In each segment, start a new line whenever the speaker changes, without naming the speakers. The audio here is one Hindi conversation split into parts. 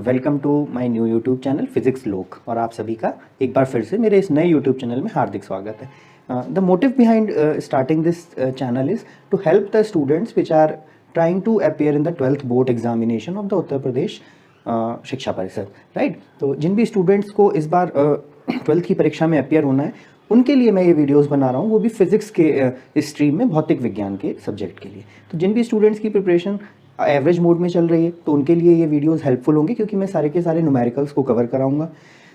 Welcome to my new YouTube channel physics Lok. और आप सभी का एक बार फिर से मेरे इस नए यूट्यूब चैनल में हार्दिक स्वागत है। The motive behind starting this channel is to help the students which are trying to appear in the 12th board examination of the Uttar Pradesh Shiksha Parishad, right. तो जिन भी स्टूडेंट्स को इस बार 12th की परीक्षा में अपियर होना है उनके लिए मैं ये वीडियोस बना रहा हूँ, वो भी फिजिक्स के स्ट्रीम में, भौतिक विज्ञान के सब्जेक्ट के लिए। तो जिन भी स्टूडेंट्स की प्रिपरेशन एवरेज मोड में चल रही है तो उनके लिए ये वीडियोस हेल्पफुल होंगे, क्योंकि मैं सारे के सारे न्यूमेरिकल्स को कवर कराऊंगा।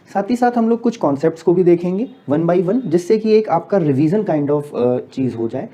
साथ ही साथ हम लोग कुछ कॉन्सेप्ट्स को भी देखेंगे वन बाय वन, जिससे कि एक आपका रिवीजन काइंड ऑफ चीज़ हो जाए।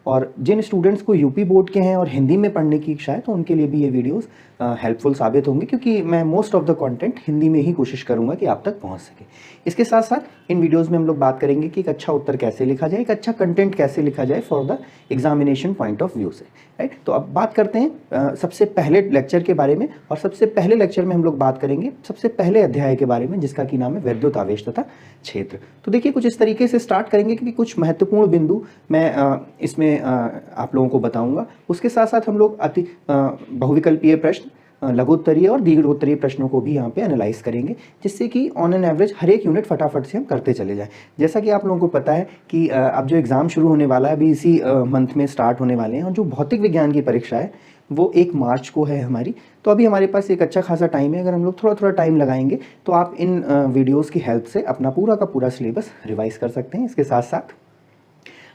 और जिन स्टूडेंट्स को यूपी बोर्ड के हैं और हिंदी में पढ़ने की इच्छा है तो उनके लिए भी ये वीडियोस हेल्पफुल साबित होंगे, क्योंकि मैं most of the content Hindi में ही कोशिश करूंगा कि आप तक पहुंच सके। इसके साथ साथ इन वीडियोस में हम लोग बात करेंगे कि एक अच्छा उत्तर कैसे लिखा जाए, एक अच्छा कंटेंट कैसे लिखा जाए for the examination point of view से, राइट। तो अब बात करते हैं सबसे पहले लेक्चर के बारे में। और सबसे पहले लेक्चर में हम लोग बात करेंगे सबसे पहले अध्याय के बारे में, जिसका कि नाम है वैद्युत आवेश तथा क्षेत्र। तो देखिए, कुछ इस तरीके से स्टार्ट करेंगे क्योंकि कुछ महत्वपूर्ण बिंदु मैं इसमें आप लोगों को बताऊंगा। उसके साथ साथ हम लोग अति बहुविकल्पीय प्रश्न, लघुत्तरीय और दीर्घोत्तरीय प्रश्नों को भी यहाँ पे एनालाइज करेंगे, जिससे कि ऑन एन एवरेज हर एक यूनिट फटाफट से हम करते चले जाएं। जैसा कि आप लोगों को पता है कि अब जो एग्ज़ाम शुरू होने वाला है अभी इसी मंथ में स्टार्ट होने वाले हैं, और जो भौतिक विज्ञान की परीक्षा है वो 1 मार्च को है हमारी। तो अभी हमारे पास एक अच्छा खासा टाइम है। अगर हम लोग थोड़ा थोड़ा टाइम लगाएंगे तो आप इन वीडियोज़ की हेल्प से अपना पूरा का पूरा सिलेबस रिवाइज कर सकते हैं। इसके साथ साथ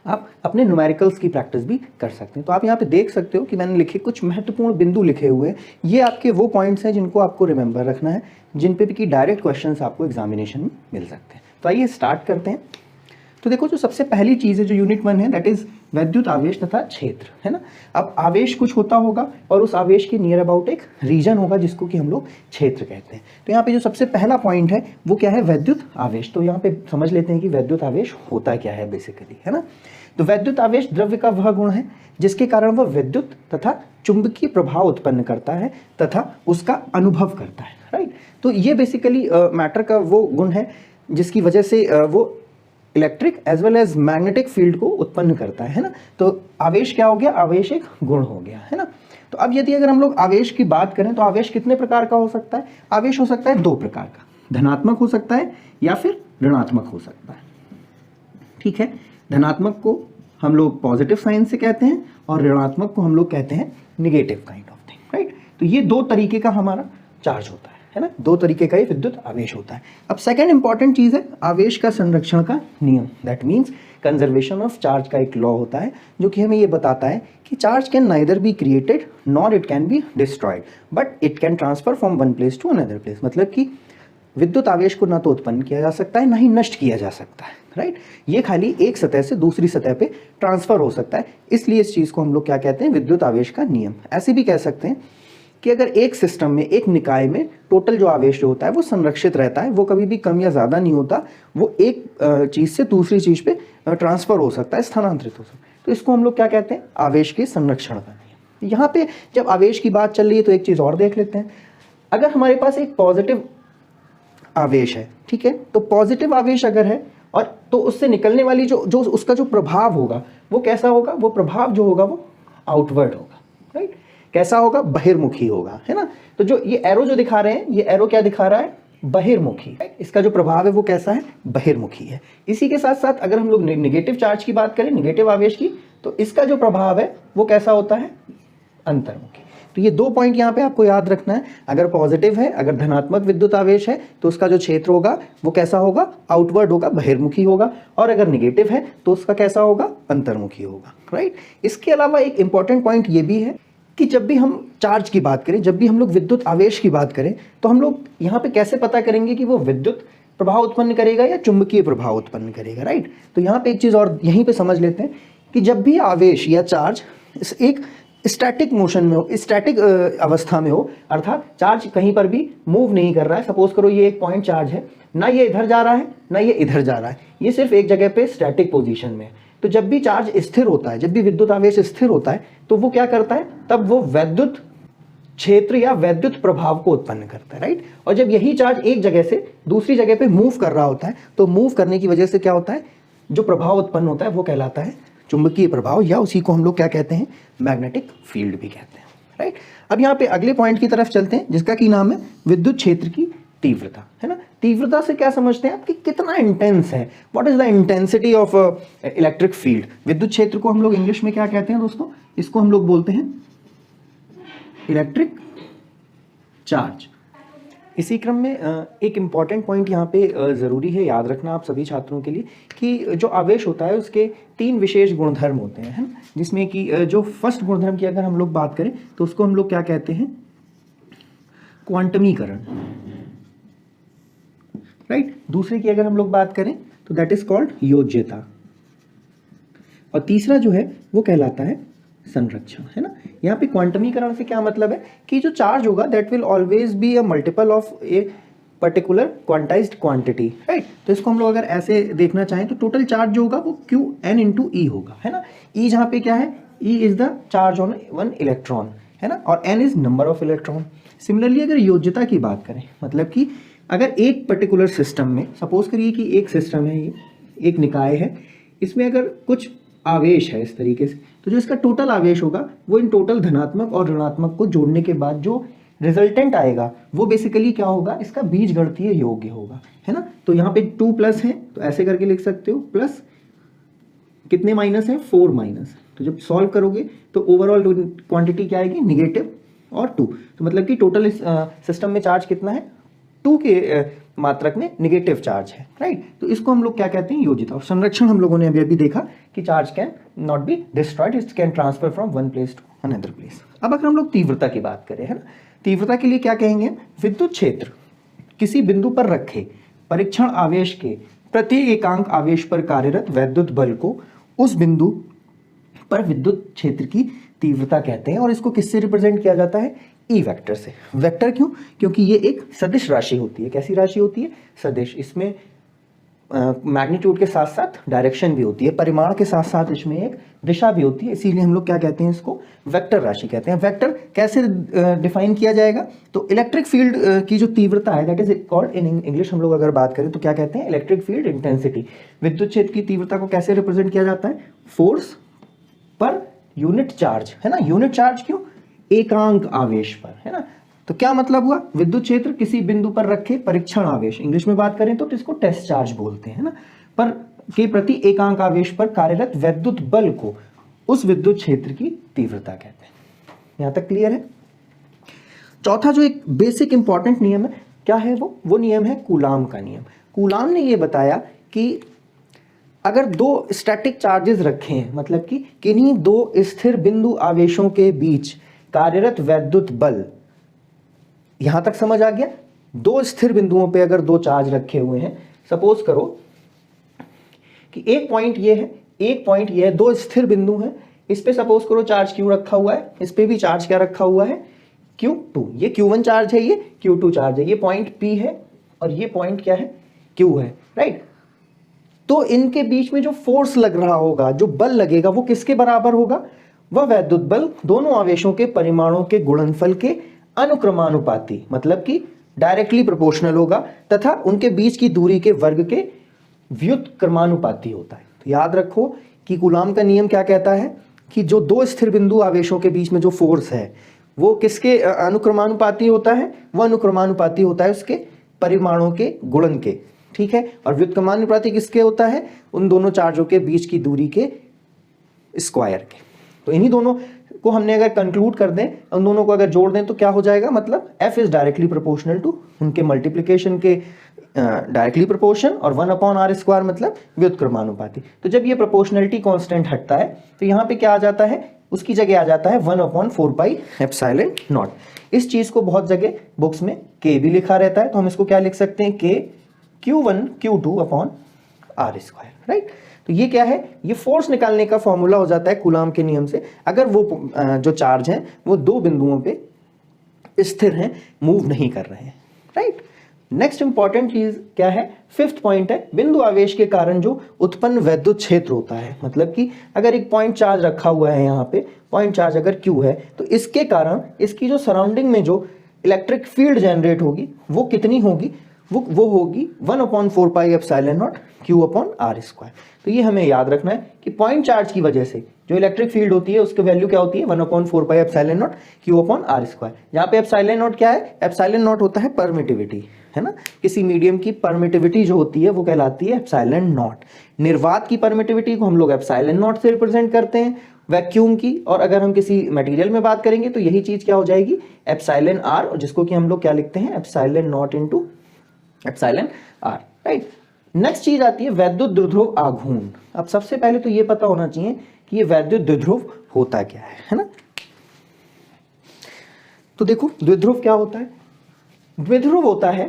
आप अपने न्यूमेरिकल्स की प्रैक्टिस भी कर सकते हैं। तो आप यहाँ पे देख सकते हो कि मैंने लिखे कुछ महत्वपूर्ण बिंदु लिखे हुए हैं। ये आपके वो पॉइंट्स हैं जिनको आपको रिमेंबर रखना है, जिन पे भी कि डायरेक्ट क्वेश्चंस आपको एग्जामिनेशन में मिल सकते हैं। तो आइए स्टार्ट करते हैं। तो देखो, जो सबसे पहली चीज़ है जो यूनिट 1 है, दैट इज वैद्युत आवेश तथा क्षेत्र, है ना। अब आवेश कुछ होता होगा और उस आवेश के नियर अबाउट एक रीजन होगा जिसको कि हम लोग क्षेत्र कहते हैं। तो यहाँ पे जो सबसे पहला पॉइंट है वो क्या है, वैद्युत आवेश। तो यहाँ पे समझ लेते हैं कि वैद्युत आवेश होता क्या है बेसिकली, है ना। तो वैद्युत आवेश द्रव्य का वह गुण है जिसके कारण वह विद्युत तथा चुंबकीय प्रभाव उत्पन्न करता है तथा उसका अनुभव करता है, राइट। तो ये बेसिकली मैटर का वो गुण है जिसकी वजह से वो electric as well as magnetic field को उत्पन्न करता है ना। तो आवेश क्या हो गया, आवेश एक गुण हो गया, है ना। तो अब यदि अगर हम लोग आवेश की बात करें तो आवेश कितने प्रकार का हो सकता है, आवेश हो सकता है 2 प्रकार का, धनात्मक हो सकता है या फिर ऋणात्मक हो सकता है, ठीक है। धनात्मक को हम लोग पॉजिटिव साइन से कहते हैं और ऋणात्मक को हम लोग कहते हैं negative kind of thing, right. तो ये 2 तरीके का हमारा चार्ज होता है ना, 2 तरीके का ये विद्युत आवेश होता है। अब सेकंड इंपॉर्टेंट चीज है आवेश का संरक्षण का नियम, that means conservation of charge का एक लॉ होता है जो कि हमें ये बताता है कि charge can neither be created nor it can be destroyed but it can transfer from one place to another place. मतलब कि विद्युत आवेश को ना तो उत्पन्न किया जा सकता है ना ही नष्ट किया जा सकता है, राइट। ये खाली एक सतह से दूसरी सतह पे ट्रांसफर हो सकता है। इसलिए इस चीज को हम लोग क्या कहते हैं, विद्युत आवेश का नियम। ऐसे भी कह सकते हैं कि अगर एक सिस्टम में, एक निकाय में टोटल जो आवेश जो होता है वो संरक्षित रहता है, वो कभी भी कम या ज्यादा नहीं होता, वो एक चीज से दूसरी चीज पे ट्रांसफर हो सकता है, स्थानांतरित हो सकता है। तो इसको हम लोग क्या कहते हैं, आवेश के संरक्षण का नियम। यहाँ पे जब आवेश की बात चल रही है तो एक चीज और देख लेते हैं। अगर हमारे पास एक पॉजिटिव आवेश है, ठीक है, तो पॉजिटिव आवेश अगर है और तो उससे निकलने वाली जो उसका जो प्रभाव होगा वो कैसा होगा, वो प्रभाव जो होगा वो आउटवर्ड होगा, राइट। कैसा होगा, बहिर्मुखी होगा, है ना। तो जो ये एरो जो दिखा रहे हैं, ये एरो क्या दिखा रहा है, बहिर्मुखी। इसका जो प्रभाव है वो कैसा है, बहिर्मुखी है। इसी के साथ साथ अगर हम लोग नेगेटिव चार्ज की बात करें, नेगेटिव आवेश की, तो इसका जो प्रभाव है वो कैसा होता है, अंतर्मुखी। तो ये 2 पॉइंट यहाँ पे आपको याद रखना है। अगर पॉजिटिव है, अगर धनात्मक विद्युत आवेश है तो उसका जो क्षेत्र होगा वो कैसा होगा, आउटवर्ड होगा, बहिर्मुखी होगा। और अगर निगेटिव है तो उसका कैसा होगा, अंतर्मुखी होगा, राइट। इसके अलावा एक इंपॉर्टेंट पॉइंट ये भी है कि जब भी हम चार्ज की बात करें, जब भी हम लोग विद्युत आवेश की बात करें, तो हम लोग यहाँ पे कैसे पता करेंगे कि वो विद्युत प्रभाव उत्पन्न करेगा या चुंबकीय प्रभाव उत्पन्न करेगा, राइट। तो यहाँ पे एक चीज और यहीं पे समझ लेते हैं कि जब भी आवेश या चार्ज एक स्टैटिक मोशन में हो, स्टैटिक अवस्था में हो, अर्थात चार्ज कहीं पर भी मूव नहीं कर रहा है, सपोज करो ये एक पॉइंट चार्ज है, ना ये इधर जा रहा है ना ये इधर जा रहा है, ये सिर्फ एक जगह पे स्टैटिक पोजीशन में है। तो जब भी चार्ज स्थिर होता है, जब भी विद्युत आवेश स्थिर होता है, तो वो क्या करता है, तब वो वैद्युत क्षेत्र या वैद्युत प्रभाव को उत्पन्न करता है, राइट। और जब यही चार्ज एक जगह से दूसरी जगह पे मूव कर रहा होता है, तो मूव करने की वजह से क्या होता है, जो प्रभाव उत्पन्न होता है वो कहलाता है चुंबकीय प्रभाव, या उसी को हम लोग क्या कहते हैं, मैग्नेटिक फील्ड भी कहते हैं। राइट। अब यहाँ पे अगले पॉइंट की तरफ चलते हैं जिसका की नाम है विद्युत क्षेत्र की तीव्रता, है ना। तीव्रता से क्या समझते हैं आप कि कितना इंटेंस है, what is the intensity of electric field. विद्युत क्षेत्र को हम लोग इंग्लिश में क्या कहते हैं दोस्तों, इसको हम लोग बोलते हैं इलेक्ट्रिक चार्ज। इसी क्रम में एक इम्पॉर्टेंट पॉइंट यहाँ पे ज़रूरी है याद रखना आप सभी छात्रों के लिए कि जो आवेश होता है उसके 3 विशेष गुणधर्म होते हैं, है ना, जिसमें कि जो फर्स्ट गुणधर्म की अगर हम लोग बात करें तो उसको हम लोग क्या कहते हैं, क्वांटमीकरण, राइट। दूसरे की अगर हम लोग बात करें तो दैट इज कॉल्ड योज्यता, और तीसरा जो है वो कहलाता है संरक्षण, है ना। यहाँ पे क्वांटमीकरण से क्या मतलब है कि जो चार्ज होगा that will always be a multiple of a particular quantized quantity, right. तो इसको हम लोग अगर ऐसे देखना चाहें तो टोटल चार्ज जो होगा वो Q n इंटू ई होगा, है ना। ई जहाँ पे क्या है, E is the charge on 1 electron, है ना, और n is number of electron. Similarly अगर योज्यता की बात करें, मतलब कि अगर एक पर्टिकुलर सिस्टम में, सपोज करिए कि एक सिस्टम है, ये एक निकाय है, इसमें अगर कुछ आवेश है इस तरीके से, तो जो इसका टोटल आवेश होगा वो इन टोटल धनात्मक और ऋणात्मक को जोड़ने के बाद जो रिजल्टेंट आएगा वो बेसिकली क्या होगा, इसका बीजगणितीय योग्य होगा, है ना। तो यहाँ पे 2 प्लस है तो ऐसे करके लिख सकते हो, प्लस कितने माइनस है, 4 माइनस। तो जब सॉल्व करोगे तो ओवरऑल क्वांटिटी क्या आएगी, निगेटिव और 2। तो मतलब कि टोटल इस सिस्टम में चार्ज कितना है, 2 के मात्रक में निगेटिव चार्ज है, राइट। तो इसको हम लोग क्या कहते हैं, योज्यता। और संरक्षण हम लोगों ने अभी देखा कि charge can not be destroyed, it can transfer from one place to another place. अब अगर हम लोग तीव्रता की बात करें, है ना, तीव्रता के लिए क्या कहेंगे, विद्युत क्षेत्र किसी बिंदु पर रखे परीक्षण आवेश के प्रत्येक एकांक आवेश पर कार्यरत वैद्युत बल को उस बिंदु पर विद्युत क्षेत्र की तीव्रता कहते हैं। और इसको किससे रिप्रेजेंट किया जाता है, ई वेक्टर से। वेक्टर क्यों, क्योंकि ये एक सदिश राशि होती है। कैसी राशि होती है, सदिश। इसमें मैग्नीट्यूड के साथ साथ डायरेक्शन भी होती है, परिमाण के साथ साथ इसमें एक दिशा भी होती है, इसीलिए हम लोग क्या कहते हैं, इसको वेक्टर राशि कहते हैं। वेक्टर कैसे डिफाइन किया जाएगा, तो इलेक्ट्रिक फील्ड की जो तीव्रता है that is called in English, हम लोग अगर बात करें तो क्या कहते हैं, इलेक्ट्रिक फील्ड इंटेंसिटी। विद्युत क्षेत्र की तीव्रता को कैसे रिप्रेजेंट किया जाता है, फोर्स पर यूनिट चार्ज, है ना। यूनिट चार्ज क्यों, एकांक आवेश पर, है ना। तो क्या मतलब हुआ, विद्युत क्षेत्र किसी बिंदु पर रखे परीक्षण आवेश, इंग्लिश में बात करें तो इसको टेस्ट चार्ज बोलते हैं, ना, पर के प्रति एकांक आवेश पर कार्यरत वैद्युत बल को उस विद्युत क्षेत्र की तीव्रता कहते हैं। यहां तक क्लियर है। चौथा जो एक बेसिक इंपॉर्टेंट नियम है, क्या है वो नियम है कूलाम का नियम। कूलाम ने यह बताया कि अगर 2 स्टैटिक चार्जेस रखे हैं, मतलब कि किन्हीं 2 स्थिर बिंदु आवेशों के बीच कार्यरत वैद्युत बल, यहां तक समझ आ गया। 2 स्थिर बिंदुओं पे अगर 2 चार्ज रखे हुए हैं, सपोज करो कि एक पॉइंट ये है, एक पॉइंट ये है, 2 स्थिर बिंदु हैं, इस पे सपोज करो चार्ज Q रखा हुआ है, इस पे भी चार्ज क्या रखा हुआ है, Q2। ये Q1 चार्ज है, ये Q2 चार्ज है, ये पॉइंट P है और ये पॉइंट क्या है, Q है, राइट। तो इनके बीच में जो फोर्स लग रहा होगा, जो बल लगेगा, वो किसके बराबर होगा, वह वैद्युत बल दोनों आवेशों के परिमाणों के गुणनफल के अनुक्रमानुपाती, मतलब कि डायरेक्टली प्रोपोर्शनल होगा, तथा उनके बीच की दूरी के वर्ग के व्युत्क्रमानुपाती होता है। तो याद रखो कि कूलाम का नियम क्या कहता है कि जो 2 स्थिर बिंदु आवेशों के बीच में जो फोर्स है वो किसके अनुक्रमानुपाती होता है, वह अनुक्रमानुपाती होता है उसके परिमाणों के गुणन के, ठीक है। और व्युत्क्रमानुपाती किसके होता है, उन दोनों चार्जों के बीच की दूरी के स्क्वायर के। तो इन्हीं दोनों को हमने अगर कंक्लूड कर दें, उन दोनों को अगर जोड़ दें तो क्या हो जाएगा, मतलब F is directly proportional to उनके मल्टीप्लिकेशन के डायरेक्टली प्रोपोर्शन, और 1/r² मतलब व्युत्क्रमानुपाती। तो जब ये प्रोपोर्शनलिटी कांस्टेंट हटता है तो यहाँ पे क्या आ जाता है, उसकी जगह आ जाता है 1/4πε0। इस चीज को बहुत जगह बुक्स में K भी लिखा रहता है, तो हम इसको क्या लिख सकते हैं, K Q1 Q2/r², राइट। तो ये क्या है, ये फोर्स निकालने का फॉर्मूला हो जाता है कूलाम के नियम से, अगर वो जो चार्ज है वो 2 बिंदुओं पे स्थिर हैं, मूव नहीं कर रहे हैं, राइट। नेक्स्ट इंपॉर्टेंट चीज क्या है, 5th पॉइंट है बिंदु आवेश के कारण जो उत्पन्न वैद्युत क्षेत्र होता है। मतलब कि अगर एक पॉइंट चार्ज रखा हुआ है, यहाँ पे पॉइंट चार्ज अगर Q है, तो इसके कारण इसकी जो सराउंडिंग में जो इलेक्ट्रिक फील्ड जनरेट होगी वो कितनी होगी, वो होगी 1/4πε0 Q/r²। तो ये हमें याद रखना है कि पॉइंट चार्ज की वजह से जो इलेक्ट्रिक फील्ड होती है उसकी वैल्यू क्या होती है 1/4 pi epsilon naught Q upon R square. यहाँ पे एप्सिलॉन नॉट क्या है, एप्सिलॉन नॉट होता है परमिटिविटी, है ना, किसी मीडियम की परमिटिविटी जो होती है वो कहलाती है एप्सिलॉन नॉट। निर्वात की परमिटिविटी को हम लोग एप्सिलॉन नॉट से रिप्रेजेंट करते हैं, वैक्यूम की, और अगर हम किसी मटेरियल में बात करेंगे तो यही चीज क्या हो जाएगी एप्सिलॉन आर, जिसको कि हम लोग क्या लिखते हैं epsilon naught into epsilon R, right. Next चीज आती है वैद्युत द्विध्रुव आघूर्ण। अब सबसे पहले तो ये पता होना चाहिए कि ये वैद्युत द्विध्रुव होता क्या है ना। तो देखो द्विध्रुव क्या होता है, द्विध्रुव होता है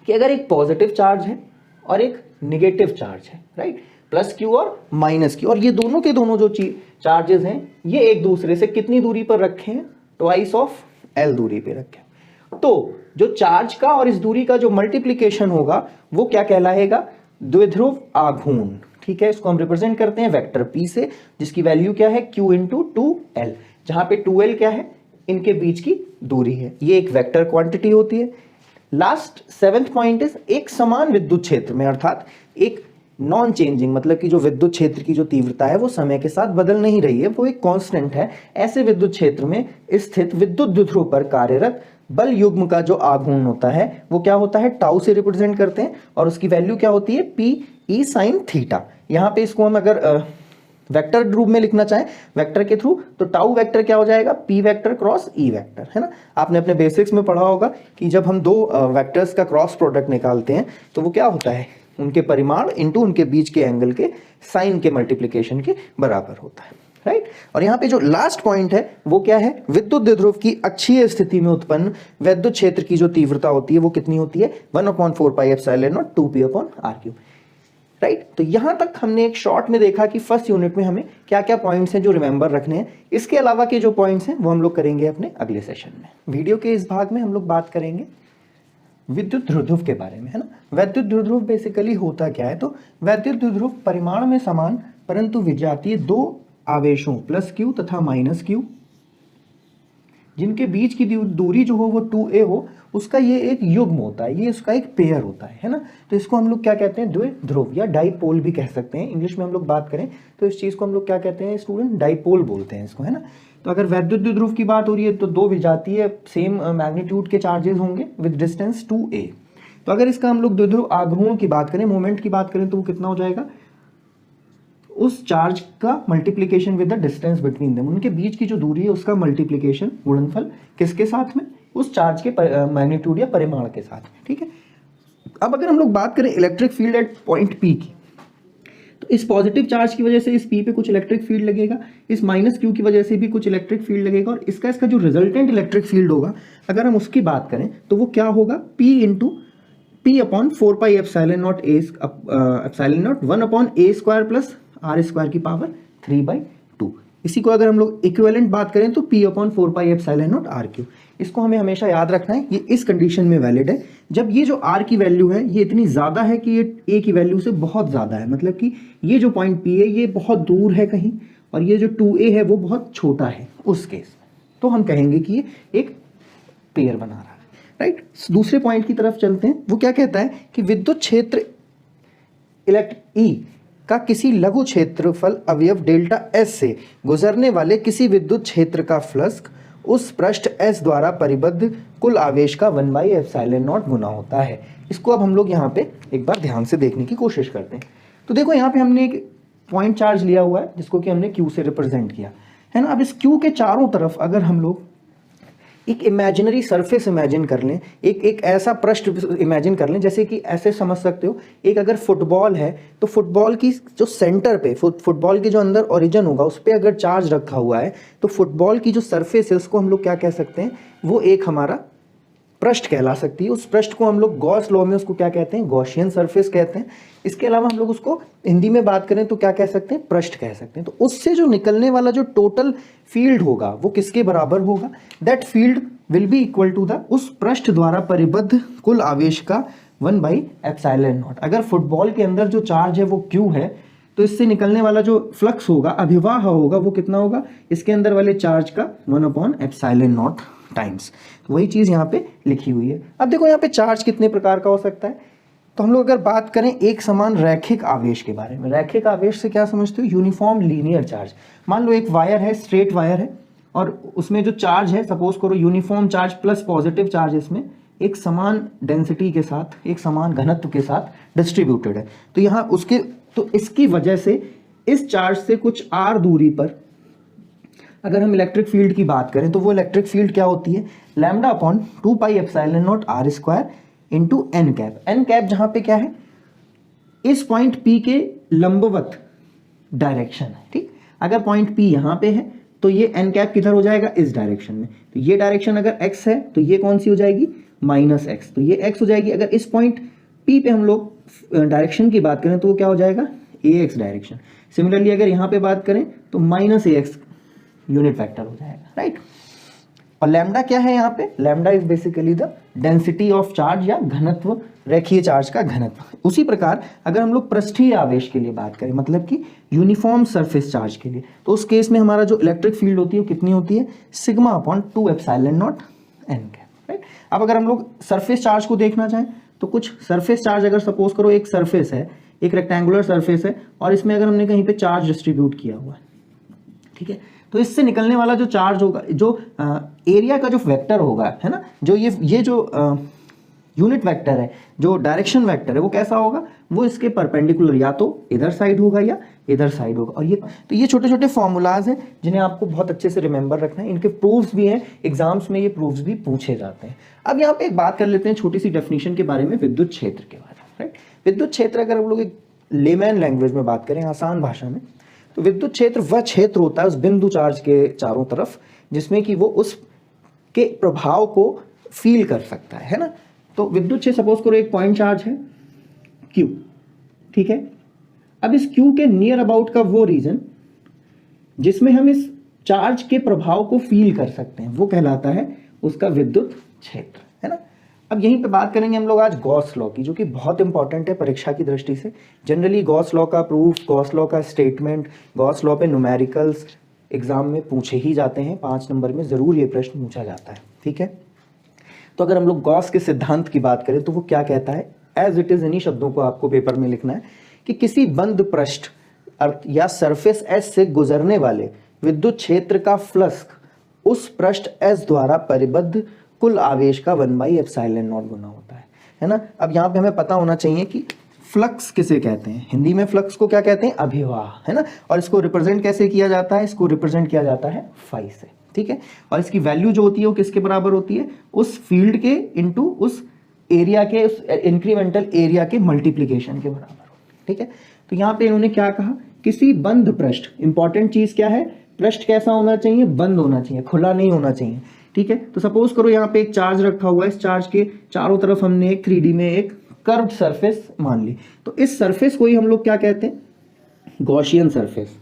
कि अगर एक पॉजिटिव चार्ज है और एक नेगेटिव चार्ज है, राइट, प्लस क्यू और माइनस क्यू, और ये दोनों के दोनों जो चार्जेस हैं ये एक दूसरे से कितनी दूरी पर रखे हैं, ट्वाइस ऑफ एल दूरी पे रखे हैं। तो जो चार्ज का और इस दूरी का जो मल्टीप्लीकेशन होगा वो क्या कहलाएगा, द्विध्रुव आघूर्ण, ठीक है। इसको हम रिप्रेजेंट करते हैं वेक्टर p से, जिसकी वैल्यू क्या है q इंटू 2l, जहां पे 2l क्या है, इनके बीच की दूरी है। ये एक वेक्टर क्वांटिटी होती है। लास्ट 7th पॉइंट इज एक समान विद्युत क्षेत्र में, अर्थात एक नॉन चेंजिंग, मतलब कि जो विद्युत क्षेत्र की जो तीव्रता है वो समय के साथ बदल नहीं रही है, वो एक कांस्टेंट है। ऐसे विद्युत क्षेत्र में स्थित विद्युत द्विध्रुव पर कार्यरत बल युग्म का जो आघूर्ण होता है वो क्या होता है, टाउ से रिप्रेजेंट करते हैं, और उसकी वैल्यू क्या होती है पी ई साइन थीटा। यहाँ पे इसको हम अगर वेक्टर रूप में लिखना चाहें वेक्टर के थ्रू, तो टाउ वेक्टर क्या हो जाएगा, P vector cross E vector, है ना। आपने अपने बेसिक्स में पढ़ा होगा कि जब हम दो वेक्टर्स का क्रॉस प्रोडक्ट निकालते हैं तो वो क्या होता है, उनके परिमाण इंटू उनके बीच के एंगल के साइन के मल्टीप्लिकेशन के बराबर होता है, राइट। और यहाँ पे जो लास्ट पॉइंट है वो क्या है, विद्युत द्विध्रुव की अक्षीय स्थिति में उत्पन्न वैद्युत क्षेत्र की जो तीव्रता होती है वो कितनी होती है 1/4 pi epsilon not 2p upon r cube, right. तो यहां तक हमने एक शॉर्ट में देखा कि फर्स्ट यूनिट में हमें क्या क्या पॉइंट्स हैं जो रिमेंबर रखने हैं। इसके अलावा के जो पॉइंट्स हैं वो हम लोग करेंगे अपने अगले सेशन में। वीडियो के इस भाग में हम लोग बात करेंगे विद्युत द्विध्रुव के बारे में, है ना। वैद्युत द्विध्रुव बेसिकली होता क्या है, तो वैद्युत द्विध्रुव परिमाण में समान परंतु विजातीय दो आवेशों प्लस क्यू तथा माइनस क्यू जिनके बीच की दूरी जो हो वो 2a हो, उसका ये एक युग्म होता है, ये उसका एक पेयर होता है ना। तो इसको हम लोग क्या कहते हैं, द्विध्रुव या डाइपोल भी कह सकते हैं। इंग्लिश में हम लोग बात करें तो इस चीज को हम लोग क्या कहते हैं स्टूडेंट, डाइपोल बोलते हैं इसको, है ना। तो अगर वैद्युत द्विध्रुव की बात हो रही है तो दो विजातीय सेम मैग्नीट्यूड के चार्जेस होंगे विद डिस्टेंस 2a। तो अगर इसका हम लोग द्विध्रुव आघूर्ण की बात करें, मोमेंट की बात करें, तो वो कितना हो जाएगा, उस चार्ज का multiplication with the distance between them, उनके बीच की जो दूरी है उसका मल्टीप्लीकेशन, गुणनफल किसके साथ में, उस चार्ज के मैग्नीट्यूड या परिमाण के साथ में, ठीक है। अब अगर हम लोग बात करें electric field at point P की, तो इस पॉजिटिव चार्ज की वजह से इस P पे कुछ इलेक्ट्रिक फील्ड लगेगा, इस माइनस Q की वजह से भी कुछ इलेक्ट्रिक फील्ड लगेगा, और इसका जो रिजल्टेंट इलेक्ट्रिक फील्ड होगा अगर हम उसकी बात करें तो वो क्या होगा, P upon 4 pi epsilon not epsilon not 1/a square plus r square की पावर 3/2। इसी को अगर हम लोग इक्विवेलेंट बात करें तो P/4 पाई एप्सिलॉन नॉट r क्यूब। इसको हमें हमेशा याद रखना है, ये इस कंडीशन में वैलिड है जब ये जो r की वैल्यू है ये इतनी ज़्यादा है कि ये a की वैल्यू से बहुत ज़्यादा है, मतलब कि ये जो पॉइंट P है ये बहुत दूर है कहीं और ये जो 2a है वो बहुत छोटा है, उस केस में तो हम कहेंगे कि ये एक पेयर बना रहा है, राइट। दूसरे पॉइंट की तरफ चलते हैं। वो क्या कहता है कि विद्युत क्षेत्र E का किसी लघु क्षेत्रफल अवयव डेल्टा S से गुजरने वाले किसी विद्युत क्षेत्र का फ्लक्स उस पृष्ठ S द्वारा परिबद्ध कुल आवेश का 1/ε0 गुना होता है। इसको अब हम लोग यहाँ पे एक बार ध्यान से देखने की कोशिश करते हैं। तो देखो यहाँ पे हमने एक पॉइंट चार्ज लिया हुआ है जिसको कि हमने Q से रिप्रेजेंट किया है ना। अब इस Q के चारों तरफ अगर हम लोग एक इमेजिनरी सरफेस इमेजिन कर लें, एक ऐसा पृष्ठ इमेजिन कर लें, जैसे कि ऐसे समझ सकते हो, एक अगर फुटबॉल है तो फुटबॉल की जो सेंटर पे फुटबॉल के जो अंदर ओरिजिन होगा उस पर अगर चार्ज रखा हुआ है तो फुटबॉल की जो सरफेस है उसको हम लोग क्या कह सकते हैं, वो एक हमारा पृष्ठ कहला सकती है। उस पृष्ठ को हम लोग गॉस लॉ में उसको क्या कहते हैं, गॉसियन सरफेस कहते हैं। इसके अलावा हम लोग उसको हिंदी में बात करें तो क्या कह सकते हैं, पृष्ठ कह सकते हैं। तो उससे जो निकलने वाला जो टोटल फील्ड होगा वो किसके बराबर होगा, that field will be equal to the उस पृष्ठ द्वारा परिबद्ध कुल आवेश का 1/ε0। अगर फुटबॉल के अंदर जो चार्ज है वो Q है तो इससे निकलने वाला जो फ्लक्स होगा, अभिवाह होगा, वो कितना होगा, इसके अंदर वाले चार्ज का 1/ε0 टाइम्स। तो वही चीज यहाँ पे लिखी हुई है। अब देखो यहाँ पे चार्ज कितने प्रकार का हो सकता है, तो हम लोग अगर बात करें एक समान रैखिक आवेश के बारे में, रैखिक आवेश से क्या समझते हो? Uniform linear charge. मान लो एक वायर है, स्ट्रेट वायर है, और उसमें जो चार्ज है, सपोज करो uniform charge plus positive charge इसमें एक समान डेंसिटी के साथ, एक समान घनत्व के साथ डिस्ट्रीब्यूटेड है। तो यहाँ उसके, तो इसकी वजह से इस चार्ज से कुछ r दूरी पर अगर हम इलेक्ट्रिक फील्ड की बात करें तो वो इलेक्ट्रिक फील्ड क्या होती है? Lambda upon 2 pi epsilon naught r square into N cap. N cap जहां पे क्या है? इस पॉइंट P के लंबवत डायरेक्शन है, ठीक। अगर पॉइंट P यहां पे है तो ये एन कैप किधर हो जाएगा? इस डायरेक्शन में। तो ये डायरेक्शन अगर x है तो ये कौन सी हो जाएगी? -x। तो ये x हो जाएगी। अगर इस पॉइंट P पे हम लोग डायरेक्शन की बात करें तो वो क्या हो जाएगा? ax direction. सिमिलरली अगर यहाँ पे बात करें तो -ax यूनिट वेक्टर हो जाएगा, राइट। और लैम्डा क्या है यहाँ पे? Lambda is basically the density of charge या घनत्व, रेखीय चार्ज का घनत्व। उसी प्रकार अगर हम लोग पृष्ठीय आवेश के लिए बात करें, मतलब कि यूनिफॉर्म सरफेस चार्ज के लिए, तो उस केस में हमारा जो इलेक्ट्रिक फील्ड होती है वो कितनी होती है? Sigma upon 2 epsilon not an cap, right. अब अगर हम लोग सरफेस चार्ज को देखना चाहें तो कुछ सरफेस चार्ज, अगर सपोज करो एक सरफेस है, एक रेक्टेंगुलर सरफेस है, और इसमें अगर हमने कहीं पे चार्ज डिस्ट्रीब्यूट किया हुआ है, ठीक है, तो इससे निकलने वाला जो चार्ज होगा, जो एरिया का जो वेक्टर होगा, है ना, जो ये जो यूनिट वेक्टर है, जो डायरेक्शन वेक्टर है, वो कैसा होगा? वो इसके परपेंडिकुलर या तो इधर साइड होगा या इधर साइड होगा। और ये छोटे छोटे फॉर्मूलाज हैं जिन्हें आपको बहुत अच्छे से रिमेंबर रखना है। इनके प्रूफ्स भी हैं, एग्जाम्स में ये प्रूफ्स भी पूछे जाते हैं। अब यहाँ पे एक बात कर लेते हैं छोटी सी डेफिनेशन के बारे में, विद्युत क्षेत्र के बारे में, राइट। विद्युत क्षेत्र अगर हम लोग एक लेमैन लैंग्वेज में बात करें, आसान भाषा में, तो विद्युत क्षेत्र वह क्षेत्र होता है उस बिंदु चार्ज के चारों तरफ जिसमें कि वो उस के प्रभाव को फील कर सकता है ना। तो विद्युत क्षेत्र, सपोज करो एक पॉइंट चार्ज है Q, ठीक है। अब इस Q के नियर अबाउट का वो रीजन जिसमें हम इस चार्ज के प्रभाव को फील कर सकते हैं, वो कहलाता है उसका विद्युत क्षेत्र, है ना। अब यहीं पे बात करेंगे हम लोग आज गॉस लॉ की, जो कि बहुत इंपॉर्टेंट है परीक्षा की दृष्टि से। जनरली गॉस लॉ का प्रूफ, गॉस लॉ का स्टेटमेंट, गॉस लॉ पे न्यूमेरिकल्स एग्जाम में पूछे ही जाते हैं। 5 नंबर में जरूर ये प्रश्न पूछा जाता है, ठीक है। तो अगर हम लोग गॉस के सिद्धांत की बात करें तो वो क्या कहता है? एज इट इज, इन्हीं शब्दों को आपको पेपर में लिखना है कि किसी बंद पृष्ठ या सरफेस एस से गुजरने वाले विद्युत क्षेत्र का फ्लक्स उस पृष्ठ एस द्वारा परिबद्ध कुल आवेश का 1/ε0 गुना होता है ना। अब यहाँ पे हमें पता होना चाहिए कि फ्लक्स किसे कहते हैं। हिंदी में फ्लक्स को क्या कहते हैं? अभिवाह, है ना। और इसको रिप्रेजेंट कैसे किया जाता है? इसको रिप्रेजेंट किया जाता है फाई से, ठीक है। और इसकी वैल्यू जो होती है वो किसके बराबर होती है? उस फील्ड के इनटू उस एरिया के, उस इंक्रीमेंटल एरिया के मल्टीप्लीकेशन के बराबर, ठीक है। तो यहाँ पे इन्होंने क्या कहा? किसी बंद पृष्ठ, इंपॉर्टेंट चीज क्या है? पृष्ठ कैसा होना चाहिए? बंद होना चाहिए, खुला नहीं होना चाहिए, ठीक है। तो सपोज करो यहाँ पे एक चार्ज रखा हुआ है, इस चार्ज के चारों तरफ हमने एक 3D में एक कर्व्ड सरफेस मान ली। तो इस सरफेस को ही हम लोग क्या कहते हैं? गॉसियन सरफेस,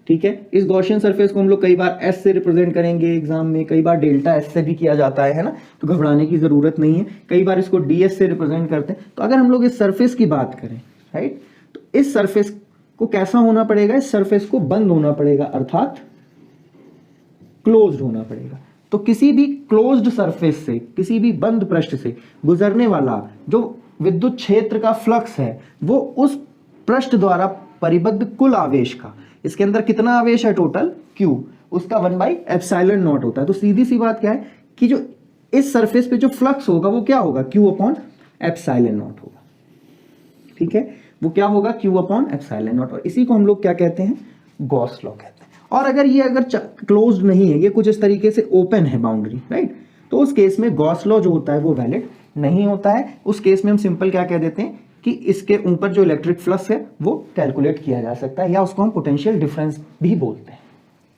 ठीक है। इस गॉसियन सरफेस को हम लोग कई बार एस से रिप्रेजेंट करेंगे एग्जाम में, कई बार डेल्टा एस से भी किया जाता है ना, तो घबराने की जरूरत नहीं है। कई बार इसको ds से रिप्रेजेंट करते हैं। तो अगर हम लोग इस सरफेस की बात करें, राइट, तो इस सरफेस को कैसा होना पड़ेगा? इस सरफेस को बंद होना पड़ेगा, अर्थात क्लोज्ड होना पड़ेगा। तो किसी भी क्लोज्ड सरफेस से, किसी भी बंद पृष्ठ से गुजरने वाला जो विद्युत क्षेत्र का फ्लक्स है, वो उस पृष्ठ द्वारा परिबद्ध कुल आवेश का, इसके अंदर कितना आवेश है टोटल? Q, उसका 1/ε0 होता है। तो सीधी सी बात क्या है कि जो इस सरफेस पे जो फ्लक्स होगा वो क्या होगा? Q/ε0 होगा, ठीक है। वो क्या होगा? Q/ε0। और इसी को हम लोग क्या कहते हैं? गॉस लॉ कहते हैं। और अगर ये क्लोज्ड नहीं है, ये कुछ इस तरीके से ओपन है बाउंड्री, राइट, तो उस केस में गॉस लॉ जो होता है वो वैलिड नहीं होता है। उस केस में हम सिंपल क्या कह देते हैं कि इसके ऊपर जो इलेक्ट्रिक फ्लक्स है वो कैलकुलेट किया जा सकता है, या उसको हम पोटेंशियल डिफरेंस भी बोलते हैं,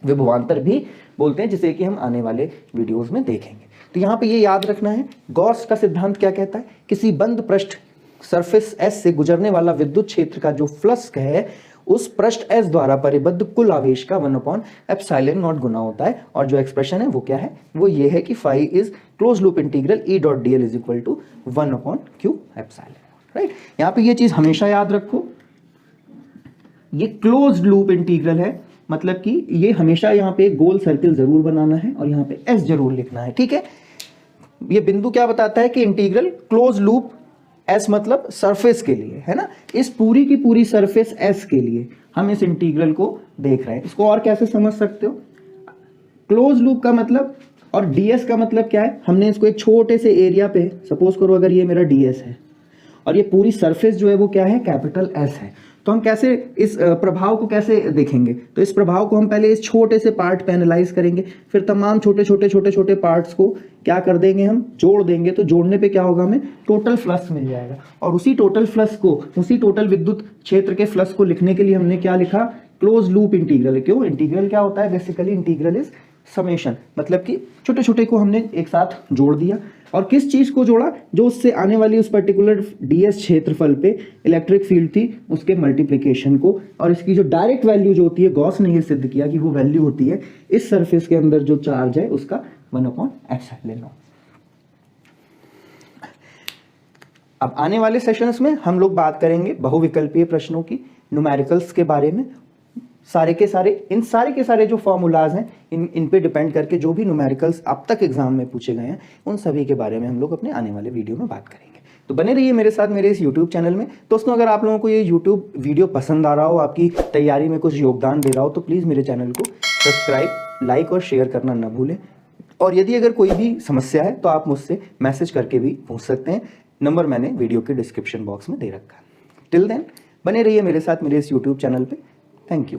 विभवांतर भी बोलते हैं, जिसे कि हम आने वाले वीडियोस में देखेंगे। तो यहाँ पे ये याद रखना है, गॉस का सिद्धांत क्या कहता है? किसी बंद पृष्ठ सरफेस एस से गुजरने वाला विद्युत क्षेत्र का जो फ्लक्स है, उस पृष्ठ एस द्वारा परिबद्ध कुल आवेश का 1/ε0 गुना होता है। और जो एक्सप्रेशन है वो क्या है? वो ये है कि phi is close loop integral E.dl is equal to 1/Q/ε, right. यहाँ पे ये चीज हमेशा याद रखो, ये क्लोज्ड लूप इंटीग्रल है, मतलब कि ये हमेशा यहाँ पे गोल सर्किल जरूर बनाना है और यहाँ पे एस जरूर लिखना है, ठीक है। ये बिंदु क्या बताता है कि इंटीग्रल क्लोज लूप एस मतलब सरफेस के लिए, है ना, इस पूरी की पूरी सरफेस एस के लिए हम इस इंटीग्रल को देख रहे हैं। इसको और कैसे समझ सकते हो, क्लोज लूप का मतलब और ds का मतलब क्या है, हमने इसको एक छोटे से एरिया पे, सपोज करो अगर ये मेरा ds है और ये पूरी सरफेस जो है वो क्या है, कैपिटल S है, तो हम कैसे इस प्रभाव को कैसे देखेंगे, तो इस प्रभाव को हम पहले इस छोटे से पार्ट पे एनालाइज करेंगे, फिर तमाम छोटे छोटे पार्ट्स को क्या कर देंगे, हम जोड़ देंगे, तो जोड़ने पे क्या होगा, हमें टोटल फ्लक्स मिल जाएगा। और उसी टोटल फ्लक्स को, उसी टोटल विद्युत क्षेत्र के फ्लक्स को लिखने के लिए हमने क्या लिखा, क्लोज लूप इंटीग्रल। क्यों, इंटीग्रल क्या होता है, बेसिकली इंटीग्रल इज समेशन, मतलब कि छोटे छोटे को हमने एक साथ जोड़ दिया। और किस चीज को जोड़ा, जो उससे आने वाली उस पर्टिकुलर ds क्षेत्रफल पे इलेक्ट्रिक फील्ड थी उसके मल्टीप्लिकेशन को, और इसकी जो डायरेक्ट वैल्यू जो होती है, गॉस ने ये सिद्ध किया कि वो वैल्यू होती है इस सरफेस के अंदर जो चार्ज है उसका 1/ε0। अब आने वाले सेशंस में हम लोग बात करेंगे बहुविकल्पीय प्रश्नों की, न्यूमेरिकल्स के बारे में, सारे के सारे जो फॉर्मूलाज हैं इन पे डिपेंड करके जो भी न्यूमेरिकल्स अब तक एग्जाम में पूछे गए हैं उन सभी के बारे में हम लोग अपने आने वाले वीडियो में बात करेंगे। तो बने रहिए मेरे साथ मेरे इस यूट्यूब चैनल में। दोस्तों, अगर आप लोगों को ये यूट्यूब वीडियो पसंद आ रहा हो, आपकी तैयारी में कुछ योगदान दे रहा हो, तो प्लीज़ मेरे चैनल को सब्सक्राइब, लाइक और शेयर करना ना भूलें। और यदि अगर कोई भी समस्या है तो आप मुझसे मैसेज करके भी पूछ सकते हैं, नंबर मैंने वीडियो के डिस्क्रिप्शन बॉक्स में दे रखा है। टिल देन बने रहिए मेरे साथ मेरे इस यूट्यूब चैनल पे। Thank you.